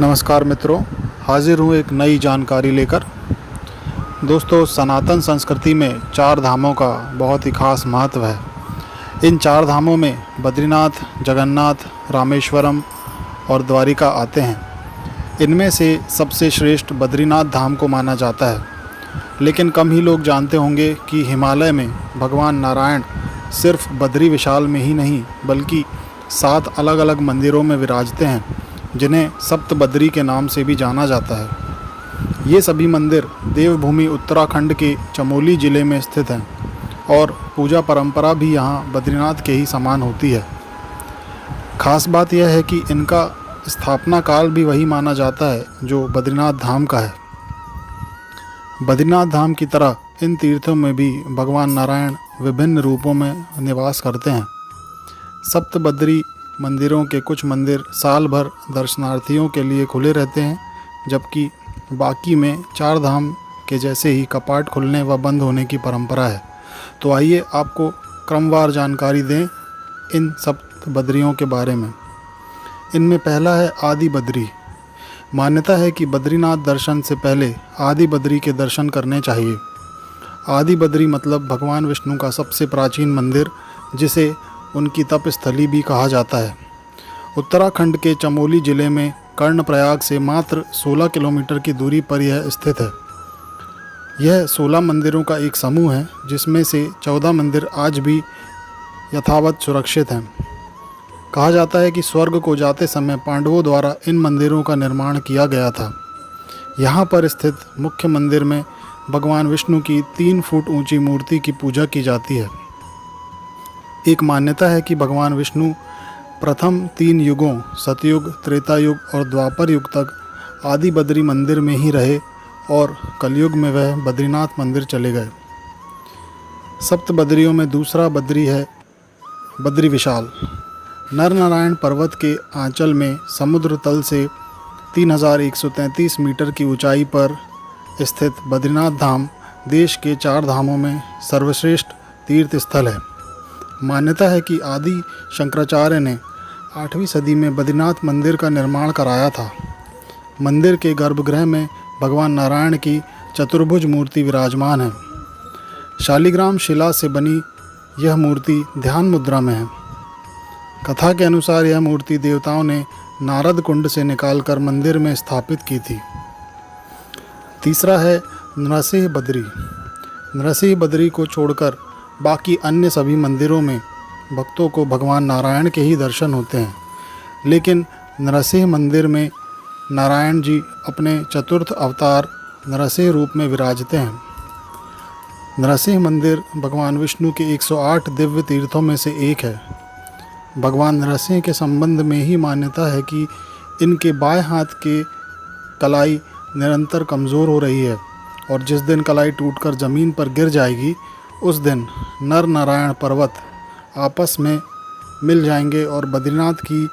नमस्कार मित्रों, हाजिर हूँ एक नई जानकारी लेकर। दोस्तों, सनातन संस्कृति में चार धामों का बहुत ही खास महत्व है। इन चार धामों में बद्रीनाथ, जगन्नाथ, रामेश्वरम और द्वारिका आते हैं। इनमें से सबसे श्रेष्ठ बद्रीनाथ धाम को माना जाता है, लेकिन कम ही लोग जानते होंगे कि हिमालय में भगवान नारायण सिर्फ बद्री विशाल में ही नहीं बल्कि 7 अलग अलग मंदिरों में विराजते हैं, जिन्हें सप्त बद्री के नाम से भी जाना जाता है। ये सभी मंदिर देवभूमि उत्तराखंड के चमोली ज़िले में स्थित हैं और पूजा परंपरा भी यहाँ बद्रीनाथ के ही समान होती है। खास बात यह है कि इनका स्थापना काल भी वही माना जाता है जो बद्रीनाथ धाम का है। बद्रीनाथ धाम की तरह इन तीर्थों में भी भगवान नारायण विभिन्न रूपों में निवास करते हैं। सप्त बद्री मंदिरों के कुछ मंदिर साल भर दर्शनार्थियों के लिए खुले रहते हैं, जबकि बाकी में चार धाम के जैसे ही कपाट खुलने व बंद होने की परंपरा है। तो आइए आपको क्रमवार जानकारी दें इन सप्त बद्रियों के बारे में। इनमें पहला है आदि बद्री। मान्यता है कि बद्रीनाथ दर्शन से पहले आदि बद्री के दर्शन करने चाहिए। आदि बद्री मतलब भगवान विष्णु का सबसे प्राचीन मंदिर, जिसे उनकी तप स्थली भी कहा जाता है। उत्तराखंड के चमोली ज़िले में कर्णप्रयाग से मात्र 16 किलोमीटर की दूरी पर यह स्थित है। यह 16 मंदिरों का एक समूह है, जिसमें से 14 मंदिर आज भी यथावत सुरक्षित हैं। कहा जाता है कि स्वर्ग को जाते समय पांडवों द्वारा इन मंदिरों का निर्माण किया गया था। यहाँ पर स्थित मुख्य मंदिर में भगवान विष्णु की 3 फुट ऊंची मूर्ति की पूजा की जाती है। एक मान्यता है कि भगवान विष्णु प्रथम 3 युगों सतयुग, त्रेता युग और द्वापर युग तक आदि बद्री मंदिर में ही रहे और कलयुग में वह बद्रीनाथ मंदिर चले गए। सप्त बद्रियों में दूसरा बद्री है बद्री विशाल। नरनारायण पर्वत के आंचल में समुद्र तल से 3133 मीटर की ऊंचाई पर स्थित बद्रीनाथ धाम देश के 4 धामों में सर्वश्रेष्ठ तीर्थ स्थल है। मान्यता है कि आदि शंकराचार्य ने 8वीं सदी में बद्रीनाथ मंदिर का निर्माण कराया था। मंदिर के गर्भगृह में भगवान नारायण की चतुर्भुज मूर्ति विराजमान है। शालिग्राम शिला से बनी यह मूर्ति ध्यान मुद्रा में है। कथा के अनुसार यह मूर्ति देवताओं ने नारद कुंड से निकालकर मंदिर में स्थापित की थी। तीसरा है नरसिंह बद्री। नरसिंह बद्री को छोड़कर बाकी अन्य सभी मंदिरों में भक्तों को भगवान नारायण के ही दर्शन होते हैं, लेकिन नरसिंह मंदिर में नारायण जी अपने चतुर्थ अवतार नरसिंह रूप में विराजते हैं। नरसिंह मंदिर भगवान विष्णु के 108 दिव्य तीर्थों में से एक है। भगवान नरसिंह के संबंध में ही मान्यता है कि इनके बाएं हाथ के कलाई निरंतर कमज़ोर हो रही है और जिस दिन कलाई टूटकर ज़मीन पर गिर जाएगी, उस दिन नर नारायण पर्वत आपस में मिल जाएंगे और बद्रीनाथ की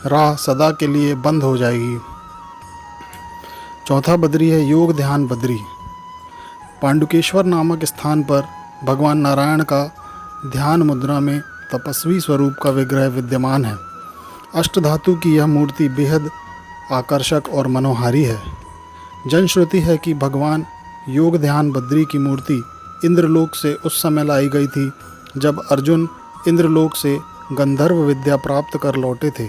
राह सदा के लिए बंद हो जाएगी। चौथा बद्री है योग ध्यान बद्री। पांडुकेश्वर नामक स्थान पर भगवान नारायण का ध्यान मुद्रा में तपस्वी स्वरूप का विग्रह विद्यमान है। अष्टधातु की यह मूर्ति बेहद आकर्षक और मनोहारी है। जनश्रुति है कि भगवान योग ध्यान बद्री की मूर्ति इंद्रलोक से उस समय लाई गई थी जब अर्जुन इंद्रलोक से गंधर्व विद्या प्राप्त कर लौटे थे।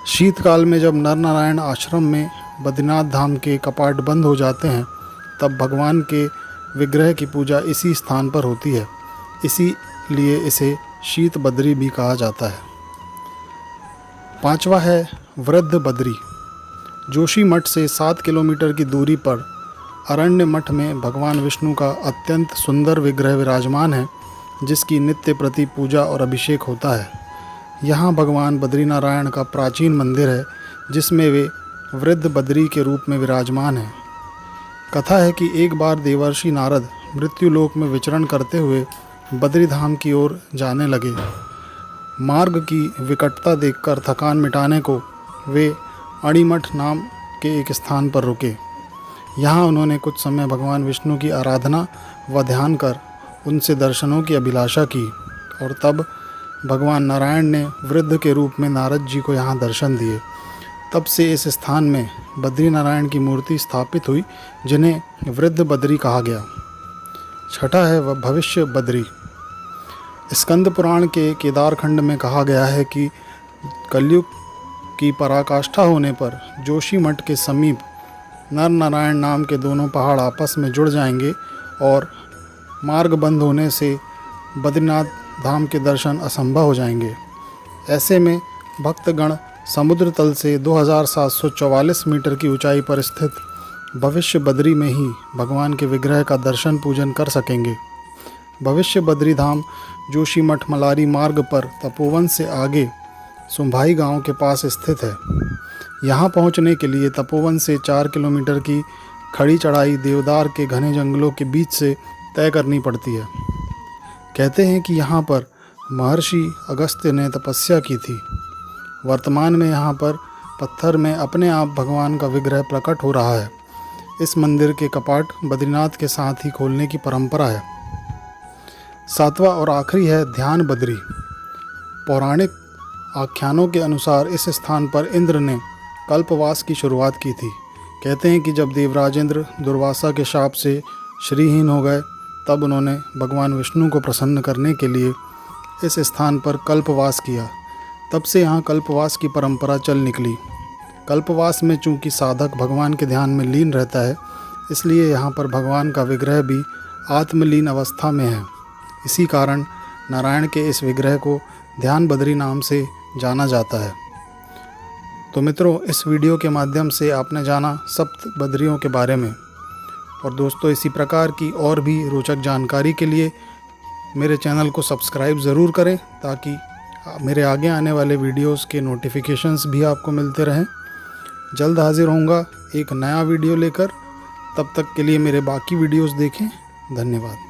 शीतकाल में जब नर नारायण आश्रम में बद्रीनाथ धाम के कपाट बंद हो जाते हैं, तब भगवान के विग्रह की पूजा इसी स्थान पर होती है। इसीलिए इसे शीत बद्री भी कहा जाता है। पांचवा है वृद्ध बद्री। जोशी मठ से 7 किलोमीटर की दूरी पर अरण्य मठ में भगवान विष्णु का अत्यंत सुंदर विग्रह विराजमान है, जिसकी नित्य प्रति पूजा और अभिषेक होता है। यहाँ भगवान बद्रीनारायण का प्राचीन मंदिर है, जिसमें वे वृद्ध बद्री के रूप में विराजमान हैं। कथा है कि एक बार देवर्षि नारद मृत्युलोक में विचरण करते हुए बद्री धाम की ओर जाने लगे। मार्ग की विकटता देखकर थकान मिटाने को वे अणिमठ नाम के एक स्थान पर रुके। यहाँ उन्होंने कुछ समय भगवान विष्णु की आराधना व ध्यान कर उनसे दर्शनों की अभिलाषा की और तब भगवान नारायण ने वृद्ध के रूप में नारद जी को यहाँ दर्शन दिए। तब से इस स्थान में बद्री नारायण की मूर्ति स्थापित हुई, जिन्हें वृद्ध बद्री कहा गया। छठा है वह भविष्य बद्री। स्कंद पुराण के केदारखंड में कहा गया है कि कलयुग की पराकाष्ठा होने पर जोशीमठ के समीप नर नारायण नाम के दोनों पहाड़ आपस में जुड़ जाएंगे और मार्ग बंद होने से बद्रीनाथ धाम के दर्शन असंभव हो जाएंगे। ऐसे में भक्तगण समुद्र तल से 2744 मीटर की ऊंचाई पर स्थित भविष्य बद्री में ही भगवान के विग्रह का दर्शन पूजन कर सकेंगे। भविष्य बद्री धाम जोशीमठ मलारी मार्ग पर तपोवन से आगे सुंभाई गांव के पास स्थित है। यहां पहुंचने के लिए तपोवन से 4 किलोमीटर की खड़ी चढ़ाई देवदार के घने जंगलों के बीच से तय करनी पड़ती है। कहते हैं कि यहाँ पर महर्षि अगस्त्य ने तपस्या की थी। वर्तमान में यहाँ पर पत्थर में अपने आप भगवान का विग्रह प्रकट हो रहा है। इस मंदिर के कपाट बद्रीनाथ के साथ ही खोलने की परंपरा है। सातवां और आखिरी है ध्यान बद्री। पौराणिक आख्यानों के अनुसार इस स्थान पर इंद्र ने कल्पवास की शुरुआत की थी। कहते हैं कि जब देवराजेंद्र दुर्वासा के शाप से श्रीहीन हो गए, तब उन्होंने भगवान विष्णु को प्रसन्न करने के लिए इस स्थान पर कल्पवास किया। तब से यहाँ कल्पवास की परंपरा चल निकली। कल्पवास में चूंकि साधक भगवान के ध्यान में लीन रहता है, इसलिए यहाँ पर भगवान का विग्रह भी आत्मलीन अवस्था में है। इसी कारण नारायण के इस विग्रह को ध्यान बद्री नाम से जाना जाता है। तो मित्रों, इस वीडियो के माध्यम से आपने जाना सप्त बद्रियों के बारे में। और दोस्तों, इसी प्रकार की और भी रोचक जानकारी के लिए मेरे चैनल को सब्सक्राइब ज़रूर करें, ताकि मेरे आगे आने वाले वीडियोस के नोटिफिकेशंस भी आपको मिलते रहें। जल्द हाजिर होऊंगा एक नया वीडियो लेकर। तब तक के लिए मेरे बाकी वीडियोस देखें। धन्यवाद।